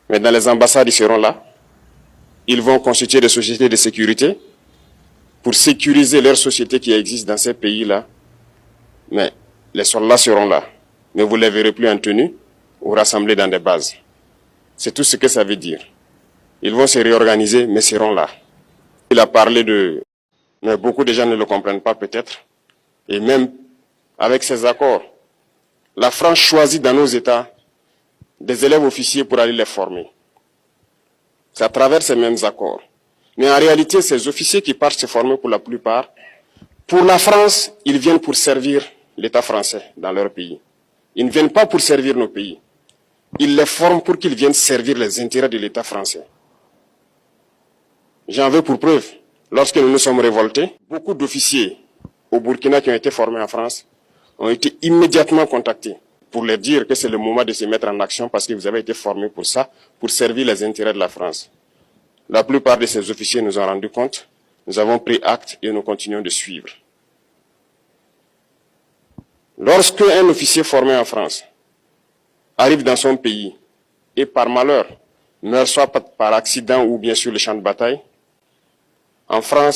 Maintenant, les ambassades, ils seront là. Ils vont constituer des sociétés de sécurité pour sécuriser leurs sociétés qui existent dans ces pays-là. Mais les soldats seront là. Mais vous ne les verrez plus en tenue ou rassemblés dans des bases. C'est tout ce que ça veut dire. Ils vont se réorganiser, mais seront là. Il a parlé de... Mais beaucoup de gens ne le comprennent pas peut-être. Et même avec ces accords, la France choisit dans nos États des élèves officiers pour aller les former. C'est à travers ces mêmes accords. Mais en réalité, ces officiers qui partent se former pour la plupart, pour la France, ils viennent pour servir l'État français dans leur pays. Ils ne viennent pas pour servir nos pays. Ils les forment pour qu'ils viennent servir les intérêts de l'État français. J'en veux pour preuve. Lorsque nous nous sommes révoltés, beaucoup d'officiers au Burkina qui ont été formés en France ont été immédiatement contactés pour leur dire que c'est le moment de se mettre en action parce que vous avez été formés pour ça, pour servir les intérêts de la France. La plupart de ces officiers nous ont rendu compte, nous avons pris acte et nous continuons de suivre. Lorsque un officier formé en France arrive dans son pays et par malheur meurt soit par accident ou bien sur le champ de bataille, en France,